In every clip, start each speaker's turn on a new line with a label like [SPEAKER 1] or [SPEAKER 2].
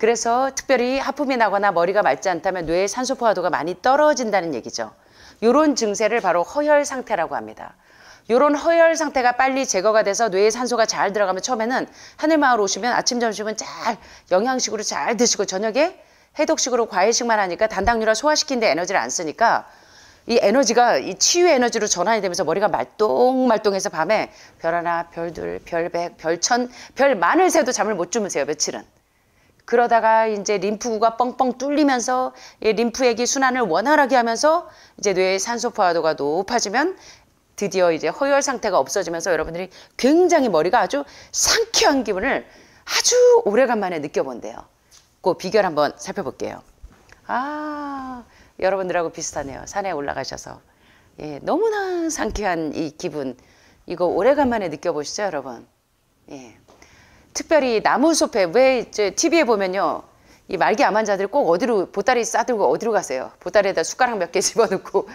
[SPEAKER 1] 그래서 특별히 하품이 나거나 머리가 맑지 않다면 뇌의 산소 포화도가 많이 떨어진다는 얘기죠. 이런 증세를 바로 허혈 상태라고 합니다. 이런 허혈 상태가 빨리 제거가 돼서 뇌에 산소가 잘 들어가면 처음에는 하늘마을 오시면 아침 점심은 잘 영양식으로 잘 드시고 저녁에 해독식으로 과일식만 하니까 단당류라 소화시키는데 에너지를 안 쓰니까 이 에너지가 이 치유의 에너지로 전환이 되면서 머리가 말똥말똥해서 밤에 별 하나, 별 둘, 별 백, 별 천, 별 만을 새도 잠을 못 주무세요, 며칠은. 그러다가 이제 림프구가 뻥뻥 뚫리면서 이 림프액이 순환을 원활하게 하면서 이제 뇌의 산소 포화도가 높아지면 드디어 이제 허혈 상태가 없어지면서 여러분들이 굉장히 머리가 아주 상쾌한 기분을 아주 오래간만에 느껴본대요. 그 비결 한번 살펴볼게요. 아, 여러분들하고 비슷하네요. 산에 올라가셔서. 예, 너무나 상쾌한 이 기분. 이거 오래간만에 느껴보시죠, 여러분? 예. 특별히 나무숲에 왜 이제 TV에 보면요. 이 말기 암 환자들이 꼭 어디로 보따리 싸들고 어디로 가세요? 보따리에다 숟가락 몇 개 집어넣고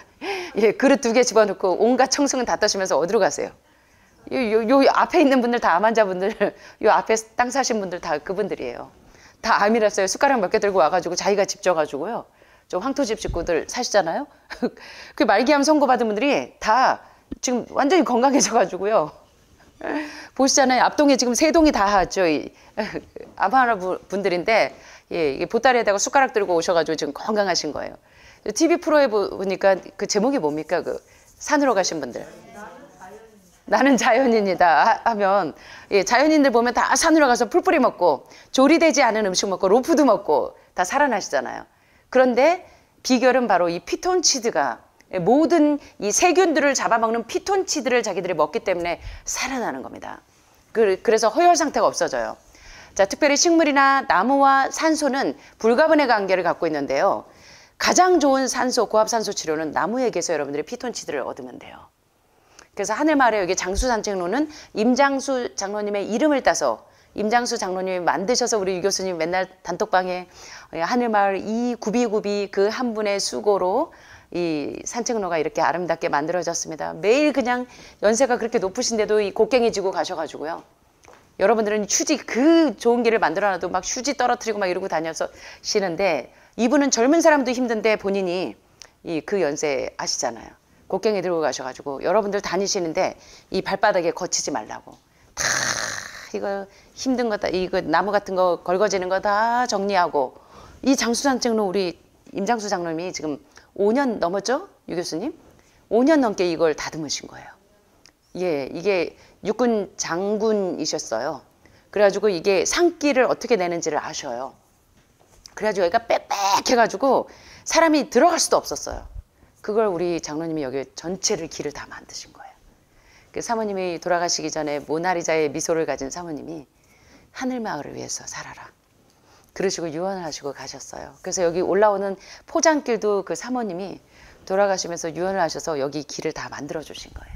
[SPEAKER 1] 예, 그릇 2개 집어넣고 온갖 청승은 다 떠시면서 어디로 가세요? 요 앞에 있는 분들 다 암 환자분들, 요 앞에 땅 사신 분들 다 그분들이에요. 다 암이랐어요. 숟가락 몇 개 들고 와가지고 자기가 집 져가지고요. 좀 황토집 식구들 사시잖아요. 그 말기암 선고받은 분들이 다 지금 완전히 건강해져가지고요. 보시잖아요. 앞동에 지금 3동이 다 하죠. 암 분들인데 예, 이게 보따리에다가 숟가락 들고 오셔가지고 지금 건강하신 거예요. TV 프로에 보니까 그 제목이 뭡니까? 그 산으로 가신 분들. 나는 자연인이다 하면 예, 자연인들 보면 다 산으로 가서 풀뿌리 먹고 조리되지 않은 음식 먹고 로푸드 먹고 다 살아나시잖아요. 그런데 비결은 바로 이 피톤치드가 모든 이 세균들을 잡아먹는 피톤치드를 자기들이 먹기 때문에 살아나는 겁니다. 그래서 허혈 상태가 없어져요. 자, 특별히 식물이나 나무와 산소는 불가분의 관계를 갖고 있는데요. 가장 좋은 산소, 고압산소 치료는 나무에게서 여러분들이 피톤치드를 얻으면 돼요. 그래서 하늘마을에 여기 장수산책로는 임장수 장로님의 이름을 따서 임장수 장로님이 만드셔서 우리 유 교수님 맨날 단톡방에 하늘마을 이 구비구비 그 한 분의 수고로 이 산책로가 이렇게 아름답게 만들어졌습니다. 매일 그냥 연세가 그렇게 높으신데도 이 곡괭이 지고 가셔가지고요. 여러분들은 휴지 그 좋은 길을 만들어놔도 막 휴지 떨어뜨리고 막 이러고 다녀서 쉬는데 이분은 젊은 사람도 힘든데 본인이 그 연세 아시잖아요. 곡괭이 들고 가셔가지고 여러분들 다니시는데 이 발바닥에 거치지 말라고 다 이거 힘든 거 다 이거 나무 같은 거 걸거지는 거 다 정리하고 이 장수산책로 우리 임장수 장로님이 지금 5년 넘었죠? 유 교수님? 5년 넘게 이걸 다듬으신 거예요. 예, 이게 육군 장군이셨어요. 그래가지고 이게 산길을 어떻게 내는지를 아셔요. 그래가지고 여기가 빽빽해가지고 사람이 들어갈 수도 없었어요. 그걸 우리 장로님이 여기 전체를 길을 다 만드신 거예요. 그 사모님이 돌아가시기 전에 모나리자의 미소를 가진 사모님이 하늘마을을 위해서 살아라. 그러시고 유언을 하시고 가셨어요. 그래서 여기 올라오는 포장길도 그 사모님이 돌아가시면서 유언을 하셔서 여기 길을 다 만들어 주신 거예요.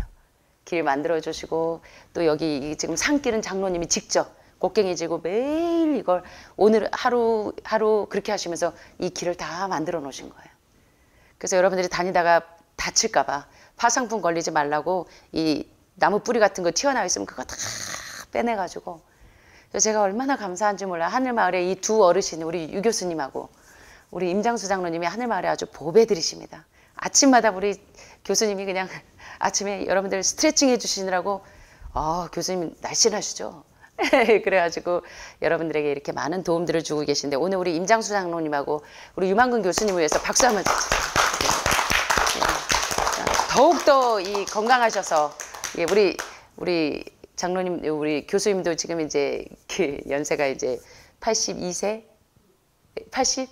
[SPEAKER 1] 길 만들어 주시고 또 여기 지금 산길은 장로님이 직접 곡괭이 지고 매일 이걸 오늘 하루 그렇게 하시면서 이 길을 다 만들어 놓으신 거예요. 그래서 여러분들이 다니다가 다칠까 봐 화상풍 걸리지 말라고 이 나무 뿌리 같은 거 튀어나와 있으면 그거 다 빼내가지고 제가 얼마나 감사한지 몰라. 하늘마을에 이 두 어르신 우리 유 교수님하고 우리 임장수 장로님이 하늘마을에 아주 보배들이십니다. 아침마다 우리 교수님이 그냥 아침에 여러분들 스트레칭 해주시느라고 교수님 날씬하시죠. 그래가지고 여러분들에게 이렇게 많은 도움들을 주고 계신데 오늘 우리 임장수 장로님하고 우리 유만근 교수님을 위해서 박수 한번 더욱더 이 건강하셔서 예, 우리 장로님 우리 교수님도 지금 이제 그 연세가 이제 82세 80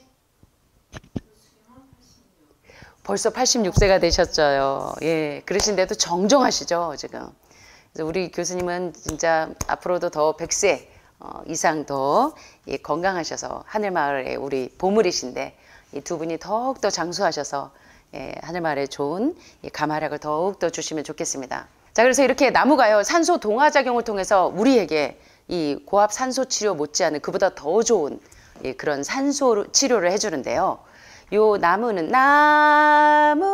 [SPEAKER 1] 벌써 86세가 되셨죠. 예, 그러신데도 정정하시죠 지금. 그래서 우리 교수님은 진짜 앞으로도 더 100세 이상 더 건강하셔서 하늘마을의 우리 보물이신데 이 두 분이 더욱더 장수하셔서 예, 하늘마을에 좋은 감화력을 더욱더 주시면 좋겠습니다. 자, 그래서 이렇게 나무가요 산소 동화 작용을 통해서 우리에게 이 고압 산소 치료 못지않은 그보다 더 좋은 그런 산소 치료를 해주는데요. 요 나무는 나무야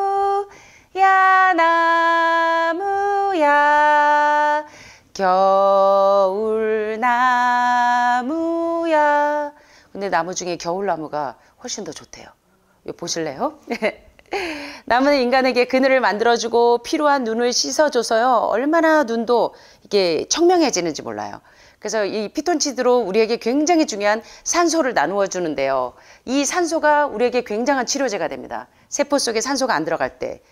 [SPEAKER 1] 나무야 겨울나무야. 근데 가운데 나무 중에 겨울나무가 훨씬 더 좋대요. 이거 보실래요? 나무는 인간에게 그늘을 만들어주고 필요한 눈을 씻어줘서요. 얼마나 눈도 이게 청명해지는지 몰라요. 그래서 이 피톤치드로 우리에게 굉장히 중요한 산소를 나누어 주는데요. 이 산소가 우리에게 굉장한 치료제가 됩니다. 세포 속에 산소가 안 들어갈 때.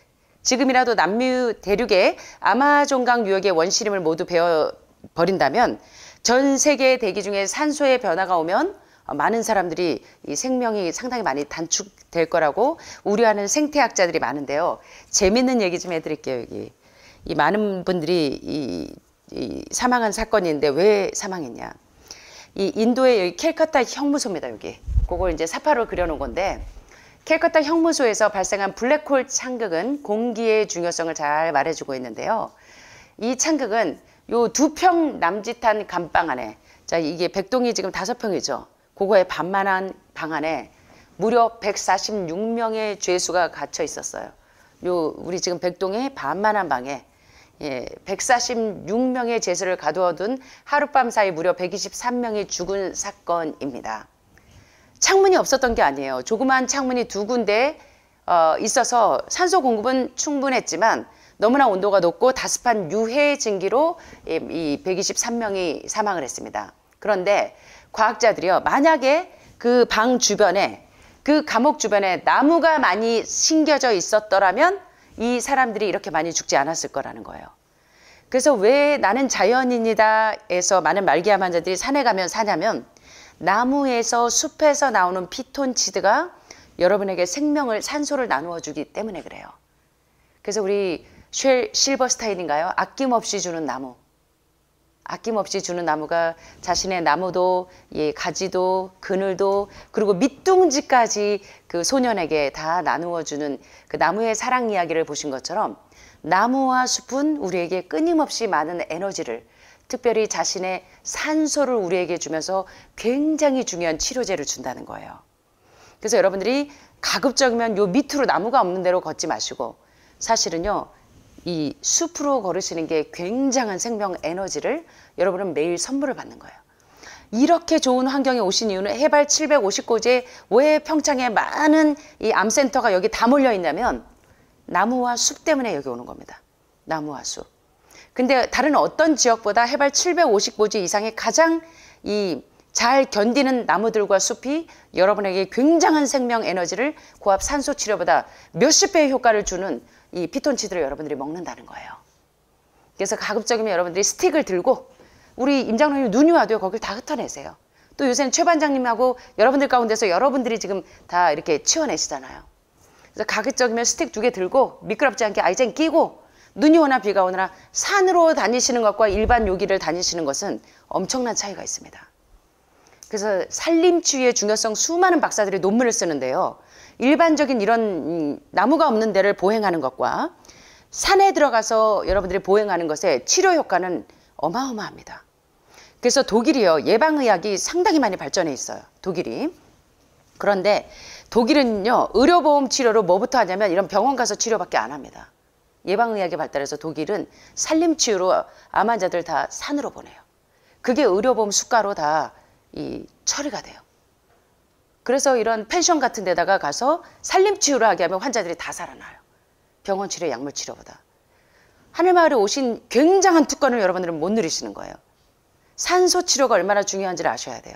[SPEAKER 1] 지금이라도 남미 대륙의 아마존강 유역의 원시림을 모두 베어버린다면 전 세계 대기 중에 산소의 변화가 오면 많은 사람들이 이 생명이 상당히 많이 단축될 거라고 우려하는 생태학자들이 많은데요. 재밌는 얘기 좀 해드릴게요. 여기 이 많은 분들이 이 사망한 사건이 있는데 왜 사망했냐? 이 인도의 여기 캘커타 형무소입니다. 여기 그걸 이제 사파로 그려놓은 건데 캘커타 형무소에서 발생한 블랙홀 창극은 공기의 중요성을 잘 말해주고 있는데요. 이 창극은 요 2평 남짓한 감방 안에, 자 이게 백동이 지금 5평이죠. 그거의 반만한 방 안에 무려 146명의 죄수가 갇혀 있었어요. 요 우리 지금 백동의 반만한 방에 146명의 죄수를 가두어둔 하룻밤 사이 무려 123명이 죽은 사건입니다. 창문이 없었던 게 아니에요. 조그마한 창문이 2군데 있어서 산소 공급은 충분했지만 너무나 온도가 높고 다습한 유해 증기로 이 123명이 사망을 했습니다. 그런데 과학자들이요, 만약에 그 방 주변에, 그 감옥 주변에 나무가 많이 심겨져 있었더라면 이 사람들이 이렇게 많이 죽지 않았을 거라는 거예요. 그래서 왜 나는 자연인이다에서 많은 말기암 환자들이 산에 가면 사냐면 나무에서 숲에서 나오는 피톤치드가 여러분에게 생명을, 산소를 나누어 주기 때문에 그래요. 그래서 우리 실버스타인인가요? 아낌없이 주는 나무. 아낌없이 주는 나무가 자신의 나무도, 가지도, 그늘도, 그리고 밑둥지까지 그 소년에게 다 나누어 주는 그 나무의 사랑 이야기를 보신 것처럼 나무와 숲은 우리에게 끊임없이 많은 에너지를, 특별히 자신의 산소를 우리에게 주면서 굉장히 중요한 치료제를 준다는 거예요. 그래서 여러분들이 가급적이면 요 밑으로 나무가 없는 데로 걷지 마시고 사실은요, 이 숲으로 걸으시는 게 굉장한 생명 에너지를 여러분은 매일 선물을 받는 거예요. 이렇게 좋은 환경에 오신 이유는 해발 750고지에 왜 평창에 많은 이 암센터가 여기 다 몰려 있냐면 나무와 숲 때문에 여기 오는 겁니다. 나무와 숲. 근데 다른 어떤 지역보다 해발 750고지 이상의 가장 잘 견디는 나무들과 숲이 여러분에게 굉장한 생명 에너지를 고압 산소 치료보다 몇십 배의 효과를 주는 이 피톤치드를 여러분들이 먹는다는 거예요. 그래서 가급적이면 여러분들이 스틱을 들고 우리 임장로님 눈이 와도요, 거길 다 흩어내세요. 또 요새는 최 반장님하고 여러분들 가운데서 여러분들이 지금 다 이렇게 치워내시잖아요. 그래서 가급적이면 스틱 2개 들고 미끄럽지 않게 아이젠 끼고 눈이 오나 비가 오나 산으로 다니시는 것과 일반 요기를 다니시는 것은 엄청난 차이가 있습니다. 그래서 산림치유의 중요성 수많은 박사들이 논문을 쓰는데요. 일반적인 이런 나무가 없는 데를 보행하는 것과 산에 들어가서 여러분들이 보행하는 것의 치료 효과는 어마어마합니다. 그래서 독일이요, 예방의학이 상당히 많이 발전해 있어요. 독일이. 그런데 독일은요, 의료보험 치료로 뭐부터 하냐면 이런 병원 가서 치료밖에 안 합니다. 예방의학이 발달해서 독일은 산림치유로 암 환자들 다 산으로 보내요. 그게 의료보험 수가로 다 처리가 돼요. 그래서 이런 펜션 같은 데다가 가서 산림치유를 하게 하면 환자들이 다 살아나요. 병원 치료, 약물 치료보다. 하늘마을에 오신 굉장한 특권을 여러분들은 못 누리시는 거예요. 산소 치료가 얼마나 중요한지를 아셔야 돼요.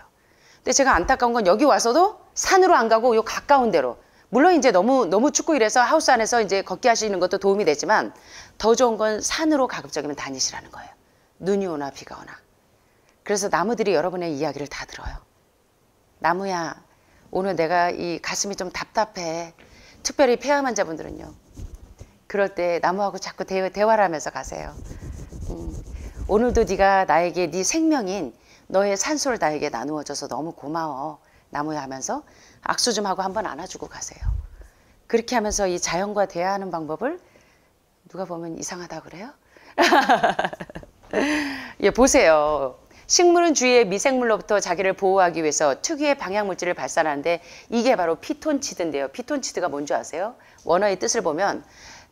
[SPEAKER 1] 근데 제가 안타까운 건 여기 와서도 산으로 안 가고 요 가까운 데로, 물론 이제 너무 춥고 이래서 하우스 안에서 이제 걷기 하시는 것도 도움이 되지만 더 좋은 건 산으로 가급적이면 다니시라는 거예요. 눈이 오나 비가 오나. 그래서 나무들이 여러분의 이야기를 다 들어요. 나무야, 오늘 내가 이 가슴이 좀 답답해. 특별히 폐암 환자분들은요. 그럴 때 나무하고 자꾸 대화를 하면서 가세요. 오늘도 네가 나에게 네 생명인 너의 산소를 나에게 나누어줘서 너무 고마워. 나무야 하면서 악수 좀 하고 한번 안아주고 가세요. 그렇게 하면서 이 자연과 대화하는 방법을 누가 보면 이상하다 그래요? 예, 보세요. 식물은 주위의 미생물로부터 자기를 보호하기 위해서 특유의 방향물질을 발산하는데 이게 바로 피톤치드인데요. 피톤치드가 뭔지 아세요? 원어의 뜻을 보면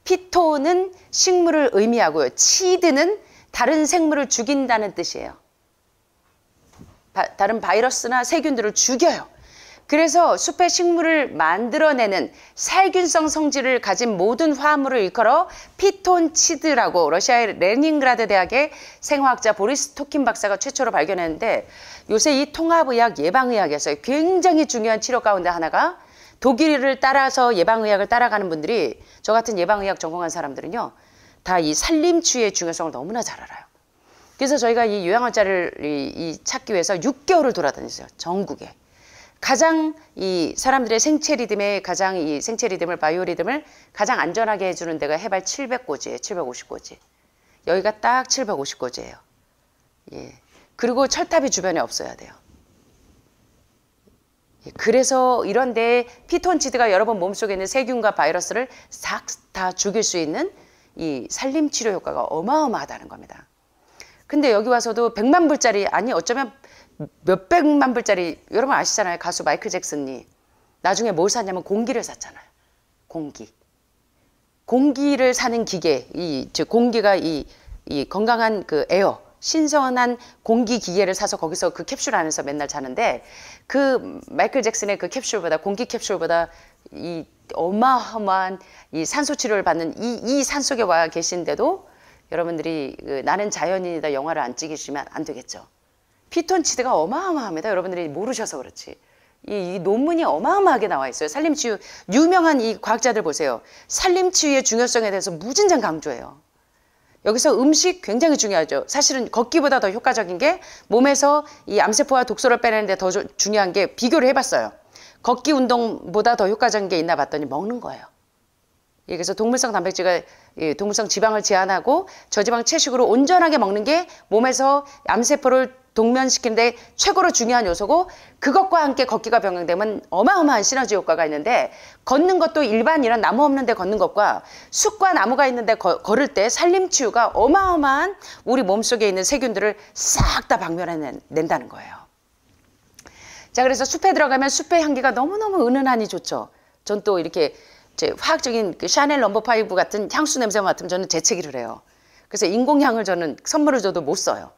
[SPEAKER 1] 피톤은 식물을 의미하고요. 치드는 다른 생물을 죽인다는 뜻이에요. 다른 바이러스나 세균들을 죽여요. 그래서 숲의 식물을 만들어내는 살균성 성질을 가진 모든 화합물을 일컬어 피톤치드라고 러시아의 레닌그라드 대학의 생화학자 보리스 토킨 박사가 최초로 발견했는데, 요새 이 통합의학, 예방의학에서 굉장히 중요한 치료 가운데 하나가, 독일을 따라서 예방의학을 따라가는 분들이, 저 같은 예방의학 전공한 사람들은요, 다 이 산림치유의 중요성을 너무나 잘 알아요. 그래서 저희가 이 요양원자를 찾기 위해서 6개월을 돌아다녔어요. 전국에. 가장 이 사람들의 생체 리듬에 가장 이 생체 리듬을, 바이오 리듬을 가장 안전하게 해주는 데가 해발 700고지예요. 750고지. 여기가 딱 750고지예요. 예. 그리고 철탑이 주변에 없어야 돼요. 예. 그래서 이런 데에 피톤치드가 여러분 몸속에 있는 세균과 바이러스를 싹 다 죽일 수 있는 이 산림치료 효과가 어마어마하다는 겁니다. 근데 여기 와서도 100만 불짜리, 아니 어쩌면 몇백만 불짜리, 여러분 아시잖아요. 가수 마이클 잭슨이 나중에 뭘 샀냐면 공기를 샀잖아요. 공기를 사는 기계, 즉 공기가 이 건강한 그 에어, 신선한 공기 기계를 사서 거기서 그 캡슐 안에서 맨날 자는데, 그 마이클 잭슨의 그 캡슐보다, 공기 캡슐보다 이 어마어마한 이 산소 치료를 받는 이 산속에 와 계신데도 여러분들이 그 나는 자연인이다 영화를 안 찍으시면 안 되겠죠. 피톤치드가 어마어마합니다. 여러분들이 모르셔서 그렇지. 이 논문이 어마어마하게 나와 있어요. 산림치유, 유명한 이 과학자들 보세요. 산림치유의 중요성에 대해서 무진장 강조해요. 여기서 음식 굉장히 중요하죠. 사실은 걷기보다 더 효과적인 게, 몸에서 이 암세포와 독소를 빼내는데 더 중요한 게, 비교를 해봤어요. 걷기 운동보다 더 효과적인 게 있나 봤더니 먹는 거예요. 그래서 동물성 단백질과 동물성 지방을 제한하고 저지방 채식으로 온전하게 먹는 게 몸에서 암세포를 동면시키는데 최고로 중요한 요소고, 그것과 함께 걷기가 병행되면 어마어마한 시너지 효과가 있는데, 걷는 것도 일반 이런 나무 없는 데 걷는 것과 숲과 나무가 있는 데 걸을 때 산림치유가 어마어마한 우리 몸속에 있는 세균들을 싹 다 박멸해낸다는 거예요. 자, 그래서 숲에 들어가면 숲의 향기가 너무너무 은은하니 좋죠. 전 또 이렇게 화학적인 그 샤넬 넘버5 같은 향수 냄새 맡으면 저는 재채기를 해요. 그래서 인공향을 저는 선물을 줘도 못 써요.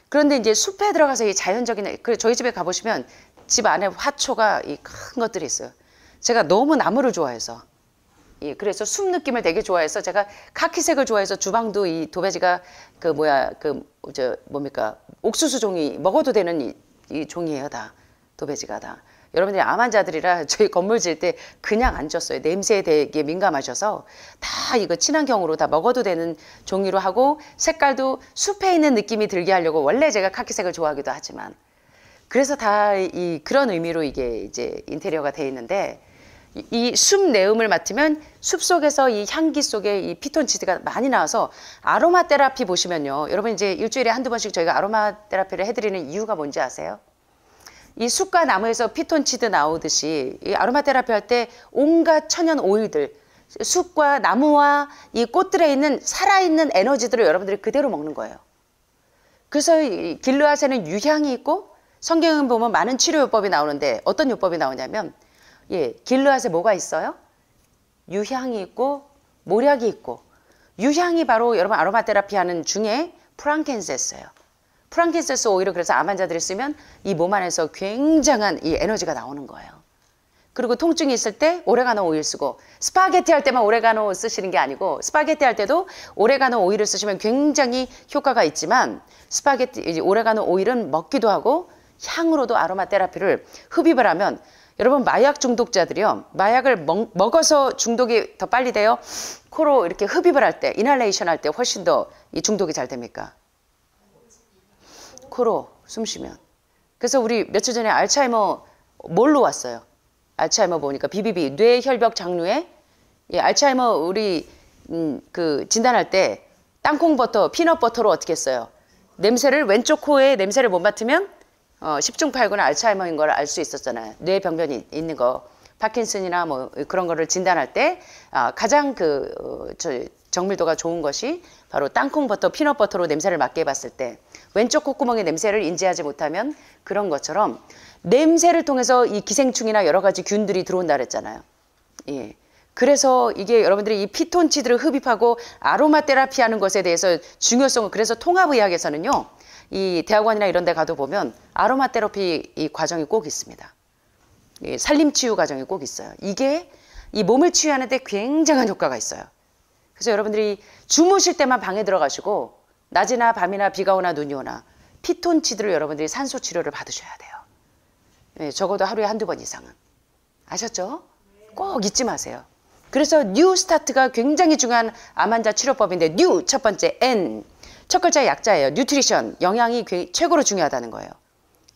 [SPEAKER 1] 그런데 이제 숲에 들어가서 이 자연적인, 저희 집에 가보시면 집 안에 화초가 이 큰 것들이 있어요. 제가 너무 나무를 좋아해서, 그래서 숲 느낌을 되게 좋아해서, 제가 카키색을 좋아해서 주방도 이 도배지가 옥수수 종이, 먹어도 되는 이 종이에요. 다 도배지가 다. 여러분들이 암 환자들이라 저희 건물 지을 때 그냥 안 줬어요. 냄새에 되게 민감하셔서 다 이거 친환경으로 다 먹어도 되는 종이로 하고, 색깔도 숲에 있는 느낌이 들게 하려고, 원래 제가 카키색을 좋아하기도 하지만, 그래서 다 그런 의미로 이게 이제 인테리어가 돼 있는데, 이 숲 내음을 맡으면 숲 속에서 이 향기 속에 이 피톤치드가 많이 나와서, 아로마 테라피 보시면요. 여러분 이제 일주일에 한두 번씩 저희가 아로마 테라피를 해드리는 이유가 뭔지 아세요? 이 숲과 나무에서 피톤치드 나오듯이 이 아로마 테라피 할 때 온갖 천연 오일들, 숲과 나무와 이 꽃들에 있는 살아있는 에너지들을 여러분들이 그대로 먹는 거예요. 그래서 이 길르앗에는 유향이 있고, 성경에 보면 많은 치료요법이 나오는데 어떤 요법이 나오냐면, 길르앗에 뭐가 있어요? 유향이 있고 모략이 있고, 유향이 바로 여러분 아로마 테라피 하는 중에 프랑켄세스예요. 프랑켄세스 오일을 그래서 암 환자들이 쓰면 이 몸 안에서 굉장한 이 에너지가 나오는 거예요. 그리고 통증이 있을 때 오레가노 오일 쓰고, 스파게티 할 때만 오레가노 쓰시는 게 아니고, 스파게티 할 때도 오레가노 오일을 쓰시면 굉장히 효과가 있지만, 오레가노 오일은 먹기도 하고 향으로도 아로마 테라피를 흡입을 하면, 여러분 마약 중독자들이요, 마약을 먹어서 중독이 더 빨리 돼요? 코로 이렇게 흡입을 할 때, 이날레이션 할 때 훨씬 더 이 중독이 잘 됩니까? 코로 숨 쉬면. 그래서 우리 며칠 전에 알츠하이머 뭘로 왔어요? 알츠하이머 보니까 BBB, 뇌혈벽 장류에, 알츠하이머 우리 그 진단할 때 땅콩버터, 피넛버터로 어떻게 했어요? 냄새를, 왼쪽 코에 냄새를 못 맡으면 10중 8구는 알츠하이머인 걸 알 수 있었잖아요. 뇌병변이 있는 거. 파킨슨이나 뭐 그런 거를 진단할 때 가장 정밀도가 좋은 것이 바로 땅콩버터, 피넛버터로 냄새를 맡게 해봤을 때, 왼쪽 콧구멍의 냄새를 인지하지 못하면 그런 것처럼 냄새를 통해서 이 기생충이나 여러 가지 균들이 들어온다 그랬잖아요. 그래서 이게 여러분들이 이 피톤치드를 흡입하고 아로마 테라피 하는 것에 대해서 중요성을, 그래서 통합의학에서는요, 이 대학원이나 이런 데 가도 보면 아로마 테라피 이 과정이 꼭 있습니다. 이 살림치유 과정이 꼭 있어요. 이게 이 몸을 치유하는 데 굉장한 효과가 있어요. 그래서 여러분들이 주무실 때만 방에 들어가시고 낮이나 밤이나 비가 오나 눈이 오나 피톤치드를 여러분들이 산소 치료를 받으셔야 돼요. 예, 적어도 하루에 한두 번 이상은. 아셨죠? 꼭 잊지 마세요. 그래서 뉴 스타트가 굉장히 중요한 암 환자 치료법인데 뉴 첫 번째 N 첫 글자의 약자예요. 뉴트리션 영양이 최고로 중요하다는 거예요.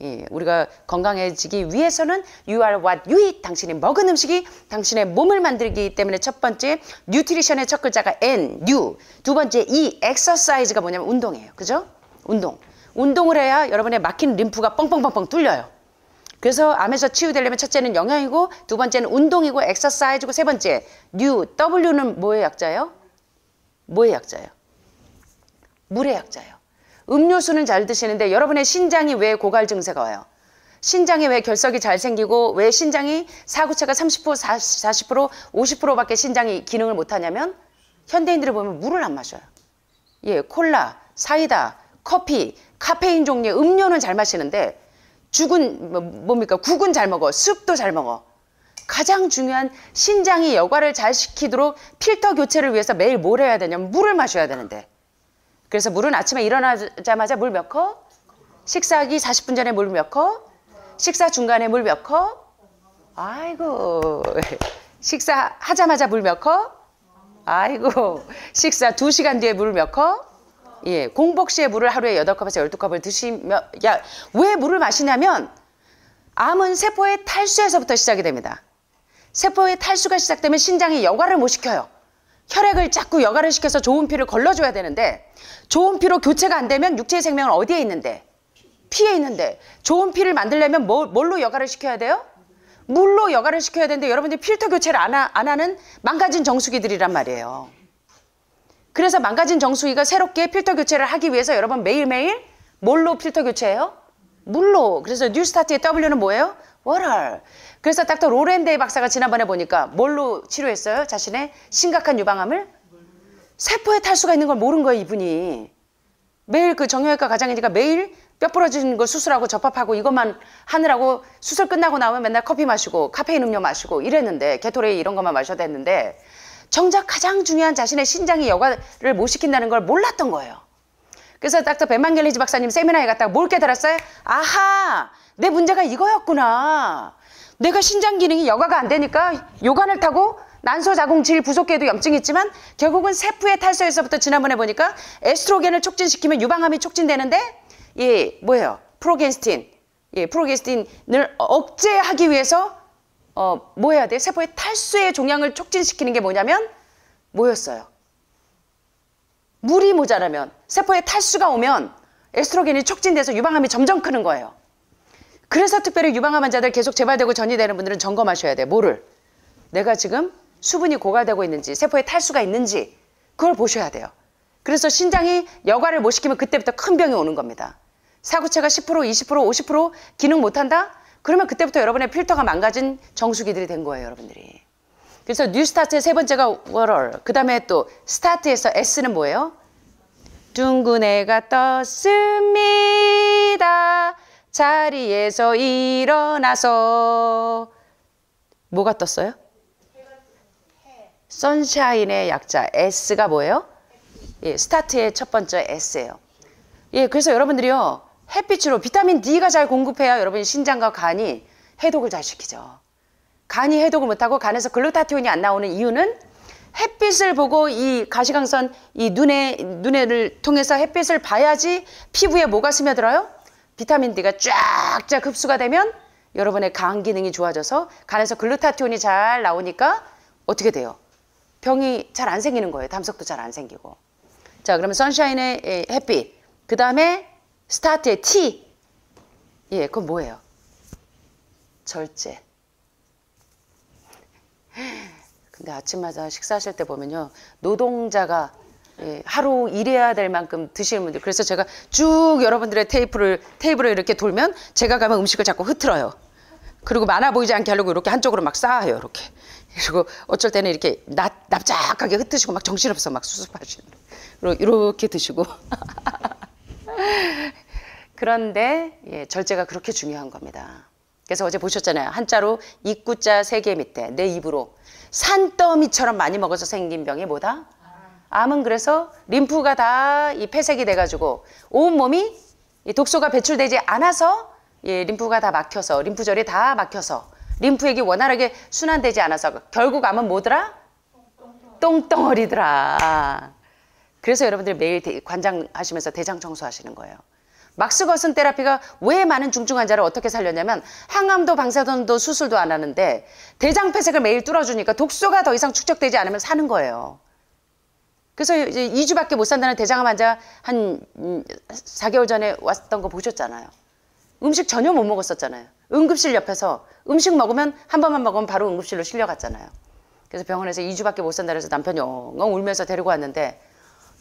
[SPEAKER 1] 예, 우리가 건강해지기 위해서는 you are what you eat. 당신이 먹은 음식이 당신의 몸을 만들기 때문에 첫 번째 뉴트리션의 첫 글자가 N, new. 두 번째 E, exercise가 뭐냐면 운동이에요. 그죠? 운동. 운동을 해야 여러분의 막힌 림프가 뻥뻥뻥뻥 뚫려요. 그래서 암에서 치유되려면 첫째는 영양이고 두 번째는 운동이고 exercise고 세 번째 new, W는 뭐의 약자예요? 뭐의 약자예요? 물의 약자예요. 음료수는 잘 드시는데 여러분의 신장이 왜 고갈 증세가 와요? 신장에 왜 결석이 잘 생기고 왜 신장이 사구체가 30%, 40%, 50%밖에 신장이 기능을 못하냐면 현대인들을 보면 물을 안 마셔요. 예, 콜라, 사이다, 커피, 카페인 종류의 음료는 잘 마시는데 죽은 뭡니까? 국은 잘 먹어. 숲도 잘 먹어. 가장 중요한 신장이 여과를 잘 시키도록 필터 교체를 위해서 매일 뭘 해야 되냐면 물을 마셔야 되는데 그래서 물은 아침에 일어나자마자 물 몇 컵? 식사하기 40분 전에 물 몇 컵? 식사 중간에 물 몇 컵? 아이고 식사하자마자 물 몇 컵? 아이고 식사 2시간 뒤에 물 몇 컵? 예, 공복 시에 물을 하루에 8컵에서 12컵을 드시면 왜 물을 마시냐면 암은 세포의 탈수에서부터 시작이 됩니다. 세포의 탈수가 시작되면 신장이 여과를 못 시켜요. 혈액을 자꾸 여과를 시켜서 좋은 피를 걸러줘야 되는데 좋은 피로 교체가 안 되면 육체의 생명은 어디에 있는데? 피에 있는데 좋은 피를 만들려면 뭘로 여과를 시켜야 돼요? 물로 여과를 시켜야 되는데 여러분들이 필터 교체를 안 하는 망가진 정수기들이란 말이에요. 그래서 망가진 정수기가 새롭게 필터 교체를 하기 위해서 여러분 매일매일 뭘로 필터 교체해요? 물로. 그래서 뉴스타트의 W는 뭐예요? water. 그래서 닥터 로렌데이 박사가 지난번에 보니까 뭘로 치료했어요? 자신의 심각한 유방암을? 세포에 탈수가 있는 걸 모른 거예요, 이분이. 매일 그 정형외과 과장이니까 매일 뼈 부러진 거 수술하고 접합하고 이것만 하느라고 수술 끝나고 나오면 맨날 커피 마시고 카페인 음료 마시고 이랬는데 게토레이 이런 것만 마셔야 됐는데 정작 가장 중요한 자신의 신장이 여과를 못 시킨다는 걸 몰랐던 거예요. 그래서 닥터 벤만겔리지 박사님 세미나에 갔다가 뭘 깨달았어요? 아하! 내 문제가 이거였구나. 내가 신장 기능이 여과가 안 되니까 요관을 타고 난소자궁 질 부속계에도 염증이 있지만 결국은 세포의 탈수에서부터 지난번에 보니까 에스트로겐을 촉진시키면 유방암이 촉진되는데 예, 뭐예요? 프로겐스틴. 예, 프로겐스틴을 억제하기 위해서 뭐 해야 돼? 세포의 탈수의 종양을 촉진시키는 게 뭐냐면 뭐였어요? 물이 모자라면 세포에 탈수가 오면 에스트로겐이 촉진돼서 유방암이 점점 크는 거예요. 그래서 특별히 유방암 환자들 계속 재발되고 전이되는 분들은 점검하셔야 돼요. 뭐를? 내가 지금 수분이 고갈되고 있는지 세포에 탈수가 있는지 그걸 보셔야 돼요. 그래서 신장이 여과를 못 시키면 그때부터 큰 병이 오는 겁니다. 사구체가 10%, 20%, 50% 기능 못한다? 그러면 그때부터 여러분의 필터가 망가진 정수기들이 된 거예요, 여러분들이. 그래서 뉴스타트의 세 번째가 water. 그 다음에 또 스타트에서 S는 뭐예요? 둥근 애가 떴습니다. 자리에서 일어나서 뭐가 떴어요? 선샤인의 약자 S가 뭐예요? 예, 스타트의 첫 번째 S예요. 예, 그래서 여러분들이요 햇빛으로 비타민 D가 잘 공급해야 여러분이 신장과 간이 해독을 잘 시키죠. 간이 해독을 못하고 간에서 글루타티온이 안 나오는 이유는 햇빛을 보고 이 가시광선 이 눈을 통해서 햇빛을 봐야지 피부에 뭐가 스며들어요? 비타민 D가 쫙쫙 흡수가 되면 여러분의 간 기능이 좋아져서 간에서 글루타티온이 잘 나오니까 어떻게 돼요? 병이 잘 안 생기는 거예요. 담석도 잘 안 생기고. 자, 그러면 선샤인의 햇빛. 그 다음에 스타트의 T. 예, 그건 뭐예요? 절제. 근데 아침마다 식사하실 때 보면요. 노동자가 예, 하루 일해야 될 만큼 드시는 분들. 그래서 제가 쭉 여러분들의 테이블을 이렇게 돌면 제가 가면 음식을 자꾸 흐트러요. 그리고 많아 보이지 않게 하려고 이렇게 한쪽으로 막 쌓아요. 이렇게. 그리고 어쩔 때는 이렇게 납작하게 흩으시고 막 정신없어 막 수습하시는. 이렇게 드시고. 그런데 예, 절제가 그렇게 중요한 겁니다. 그래서 어제 보셨잖아요. 한자로 입구자 3개 밑에 내 입으로 산더미처럼 많이 먹어서 생긴 병이 뭐다? 암은 그래서 림프가 다 이 폐색이 돼가지고 온몸이 이 독소가 배출되지 않아서 림프가 다 막혀서 림프절이 다 막혀서 림프액이 원활하게 순환되지 않아서 결국 암은 뭐더라? 똥덩어리더라. 그래서 여러분들이 매일 관장하시면서 대장 청소하시는 거예요. 막스거슨 테라피가 왜 많은 중증 환자를 어떻게 살렸냐면 항암도 방사선도 수술도 안 하는데 대장 폐색을 매일 뚫어주니까 독소가 더 이상 축적되지 않으면 사는 거예요. 그래서 이제 2주밖에 못 산다는 대장암 환자 한 4개월 전에 왔던 거 보셨잖아요. 음식 전혀 못 먹었었잖아요. 응급실 옆에서 음식 먹으면 한 번만 먹으면 바로 응급실로 실려갔잖아요. 그래서 병원에서 2주밖에 못 산다 그래서 남편이 엉엉 울면서 데리고 왔는데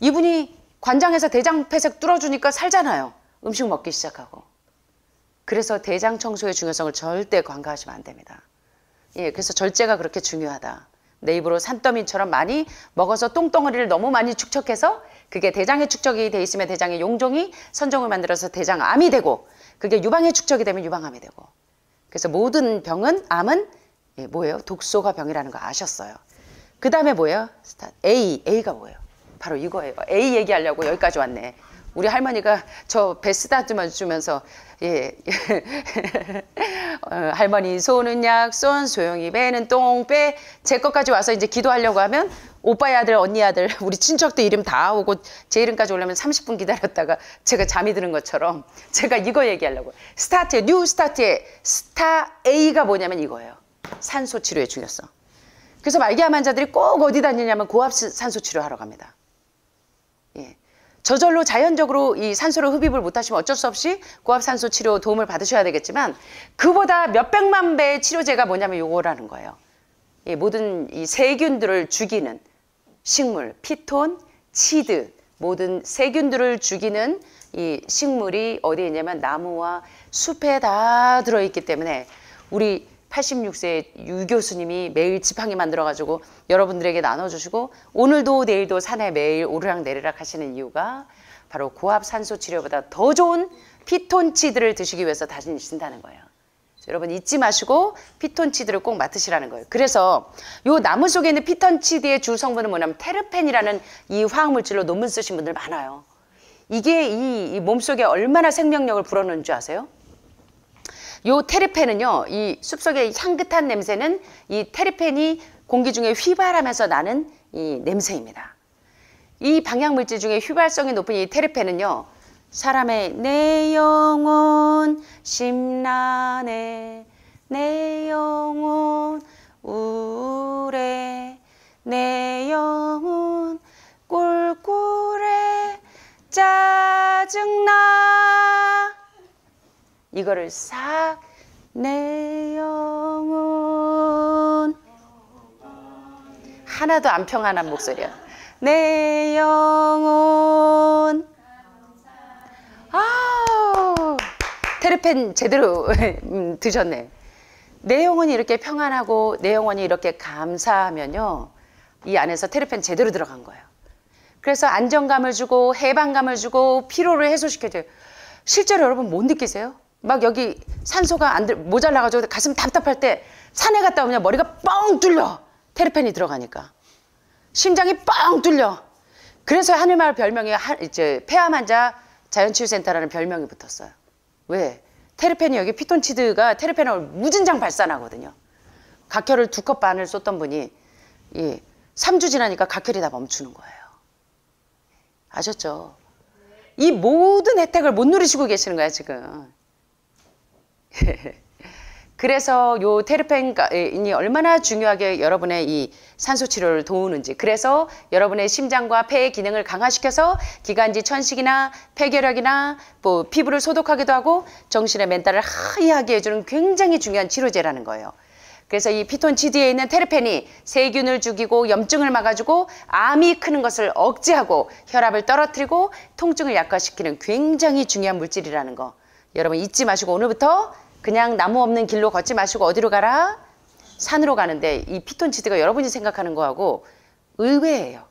[SPEAKER 1] 이분이 관장해서 대장 폐색 뚫어주니까 살잖아요. 음식 먹기 시작하고. 그래서 대장 청소의 중요성을 절대 간과하시면 안 됩니다. 예, 그래서 절제가 그렇게 중요하다. 내 입으로 산더미처럼 많이 먹어서 똥덩어리를 너무 많이 축적해서 그게 대장에 축적이 돼 있으면 대장의 용종이 선종을 만들어서 대장암이 되고 그게 유방에 축적이 되면 유방암이 되고 그래서 모든 병은 암은 뭐예요? 독소가 병이라는 거 아셨어요. 그 다음에 뭐예요? A가 뭐예요? 바로 이거예요. A 얘기하려고 여기까지 왔네. 우리 할머니가 저 배 쓰다듬어 주면서 할머니 손은 약손 소용이 배는 똥배 제 것까지 와서 이제 기도하려고 하면 오빠의 아들 언니 아들 우리 친척들 이름 다 오고 제 이름까지 오려면 30분 기다렸다가 제가 잠이 드는 것처럼 제가 이거 얘기하려고 뉴 스타트의 스타 A가 뭐냐면 이거예요. 산소 치료의 중요성. 그래서 말기암 환자들이 꼭 어디 다니냐면 고압 산소 치료하러 갑니다. 예. 저절로 자연적으로 이 산소를 흡입을 못하시면 어쩔 수 없이 고압산소 치료 도움을 받으셔야 되겠지만 그보다 몇백만 배의 치료제가 뭐냐면 요거라는 거예요. 이 모든 이 세균들을 죽이는 식물, 피톤, 치드 모든 세균들을 죽이는 이 식물이 어디에 있냐면 나무와 숲에 다 들어있기 때문에 우리 86세 유 교수님이 매일 지팡이 만들어가지고 여러분들에게 나눠주시고 오늘도 내일도 산에 매일 오르락내리락 하시는 이유가 바로 고압 산소 치료보다 더 좋은 피톤치드를 드시기 위해서 다니신다는 거예요. 여러분 잊지 마시고 피톤치드를 꼭 맡으시라는 거예요. 그래서 요 나무 속에 있는 피톤치드의 주 성분은 뭐냐면 테르펜이라는 이 화학물질로 논문 쓰신 분들 많아요. 이게 이 몸속에 얼마나 생명력을 불어넣는 줄 아세요? 요 테르펜은요, 이 숲속의 향긋한 냄새는 이 테르펜이 공기 중에 휘발하면서 나는 이 냄새입니다. 이 방향물질 중에 휘발성이 높은 이 테르펜은요, 사람의 내 영혼 심란해, 내 영혼 우울해, 내 영혼 꿀꿀해, 짜증나. 이거를 싹 내 영혼 하나도 안 평안한 목소리야. 내 영혼 아우 테르펜 제대로 드셨네. 내 영혼이 이렇게 평안하고 내 영혼이 이렇게 감사하면요 이 안에서 테르펜 제대로 들어간 거예요. 그래서 안정감을 주고 해방감을 주고 피로를 해소시켜줘요. 실제로 여러분 못 느끼세요? 막 여기 산소가 모자라가지고 가슴 답답할 때 산에 갔다 오면 머리가 뻥 뚫려. 테르펜이 들어가니까. 심장이 뻥 뚫려. 그래서 하늘마을 별명이 이제 폐암 환자 자연치유센터라는 별명이 붙었어요. 왜? 테르펜이 여기 피톤치드가 테르펜을 무진장 발산하거든요. 각혈을 2컵 반을 쏟던 분이 3주 지나니까 각혈이 다 멈추는 거예요. 아셨죠? 이 모든 혜택을 못 누리시고 계시는 거야 지금. 그래서 요 테르펜이 얼마나 중요하게 여러분의 이 산소 치료를 도우는지, 그래서 여러분의 심장과 폐의 기능을 강화시켜서 기관지 천식이나 폐결핵이나 뭐 피부를 소독하기도 하고 정신의 멘탈을 하이하게 해주는 굉장히 중요한 치료제라는 거예요. 그래서 이 피톤치드에 있는 테르펜이 세균을 죽이고 염증을 막아주고 암이 크는 것을 억제하고 혈압을 떨어뜨리고 통증을 약화시키는 굉장히 중요한 물질이라는 거 여러분 잊지 마시고 오늘부터 그냥 나무 없는 길로 걷지 마시고 어디로 가라? 산으로 가는데 이 피톤치드가 여러분이 생각하는 거하고 의외예요.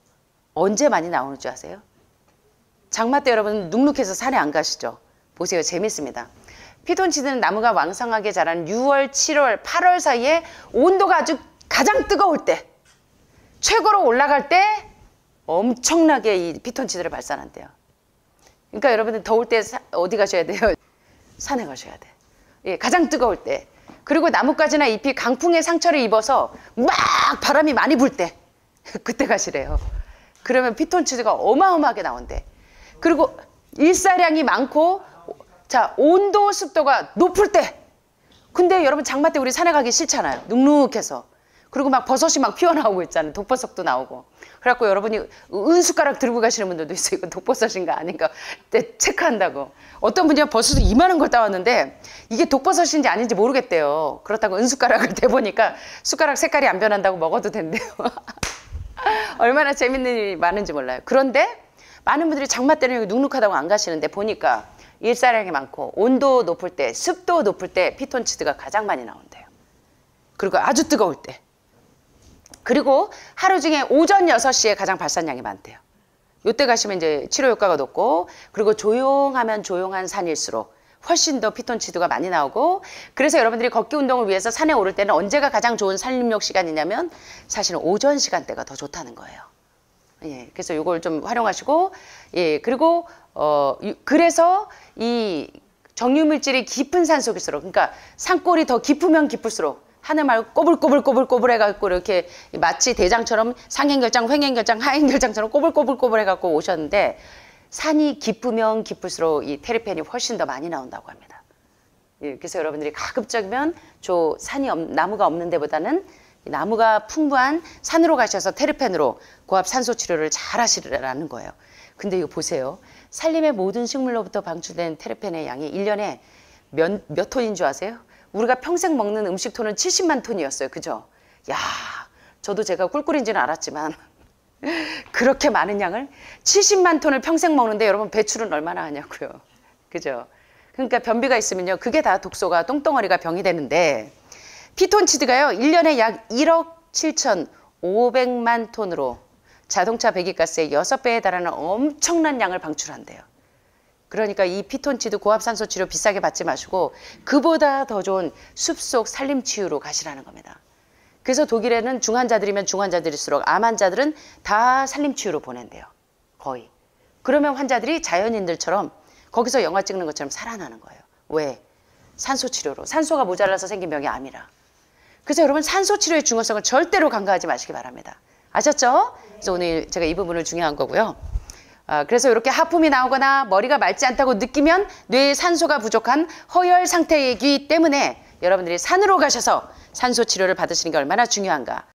[SPEAKER 1] 언제 많이 나오는 줄 아세요? 장마 때 여러분 눅눅해서 산에 안 가시죠? 보세요. 재밌습니다. 피톤치드는 나무가 왕성하게 자라는 6월, 7월, 8월 사이에 온도가 아주 가장 뜨거울 때, 최고로 올라갈 때 엄청나게 이 피톤치드를 발산한대요. 그러니까 여러분들 더울 때 어디 가셔야 돼요? 산에 가셔야 돼. 예, 가장 뜨거울 때. 그리고 나뭇가지나 잎이 강풍의 상처를 입어서 막 바람이 많이 불 때, 그때 가시래요. 그러면 피톤치드가 어마어마하게 나온대. 그리고 일사량이 많고, 자, 온도 습도가 높을 때. 근데 여러분 장마 때 우리 산에 가기 싫잖아요. 눅눅해서. 그리고 막 버섯이 막 피어나오고 있잖아요. 독버섯도 나오고. 그래갖고 여러분이 은숟가락 들고 가시는 분들도 있어요. 이거 독버섯인가 아닌가 체크한다고. 어떤 분이 버섯을 이만한 걸 따왔는데 이게 독버섯인지 아닌지 모르겠대요. 그렇다고 은숟가락을 대보니까 숟가락 색깔이 안 변한다고 먹어도 된대요. 얼마나 재밌는 일이 많은지 몰라요. 그런데 많은 분들이 장마 때는 여기 눅눅하다고 안 가시는데 보니까 일사량이 많고 온도 높을 때, 습도 높을 때 피톤치드가 가장 많이 나온대요. 그리고 아주 뜨거울 때. 그리고 하루 중에 오전 6시에 가장 발산량이 많대요. 이때 가시면 이제 치료 효과가 높고, 그리고 조용하면 조용한 산일수록 훨씬 더 피톤치드가 많이 나오고, 그래서 여러분들이 걷기 운동을 위해서 산에 오를 때는 언제가 가장 좋은 산림욕 시간이냐면 사실은 오전 시간대가 더 좋다는 거예요. 예, 그래서 이걸 좀 활용하시고, 예, 그리고 그래서 이 정유물질이 깊은 산 속일수록, 그러니까 산골이 더 깊으면 깊을수록 하늘 말고 꼬불꼬불꼬불꼬불 해갖고 이렇게 마치 대장처럼 상행결장, 횡행결장, 하행결장처럼 꼬불꼬불꼬불 해갖고 오셨는데, 산이 깊으면 깊을수록 이 테르펜이 훨씬 더 많이 나온다고 합니다. 예, 그래서 여러분들이 가급적이면 나무가 없는 데보다는 나무가 풍부한 산으로 가셔서 테르펜으로 고압 산소 치료를 잘 하시라는 거예요. 근데 이거 보세요. 산림의 모든 식물로부터 방출된 테르펜의 양이 1년에 몇 톤인 줄 아세요? 우리가 평생 먹는 음식 톤은 70만 톤이었어요. 그죠? 야, 저도 제가 꿀꿀인지는 알았지만 그렇게 많은 양을 70만 톤을 평생 먹는데 여러분 배출은 얼마나 하냐고요. 그죠? 그러니까 변비가 있으면요. 그게 다 독소가 똥덩어리가 병이 되는데, 피톤치드가요. 1년에 약 1억 7,500만 톤으로 자동차 배기가스의 6배에 달하는 엄청난 양을 방출한대요. 그러니까 이 피톤치드 고압산소 치료 비싸게 받지 마시고 그보다 더 좋은 숲속 산림치유로 가시라는 겁니다. 그래서 독일에는 중환자들이면 중환자들일수록 암 환자들은 다 산림치유로 보낸대요. 거의. 그러면 환자들이 자연인들처럼 거기서 영화 찍는 것처럼 살아나는 거예요. 왜? 산소 치료로. 산소가 모자라서 생긴 병이 암이라. 그래서 여러분 산소 치료의 중요성을 절대로 간과하지 마시기 바랍니다. 아셨죠? 그래서 오늘 제가 이 부분을 중요한 거고요. 그래서 이렇게 하품이 나오거나 머리가 맑지 않다고 느끼면 뇌에 산소가 부족한 허혈 상태이기 때문에 여러분들이 산으로 가셔서 산소 치료를 받으시는 게 얼마나 중요한가.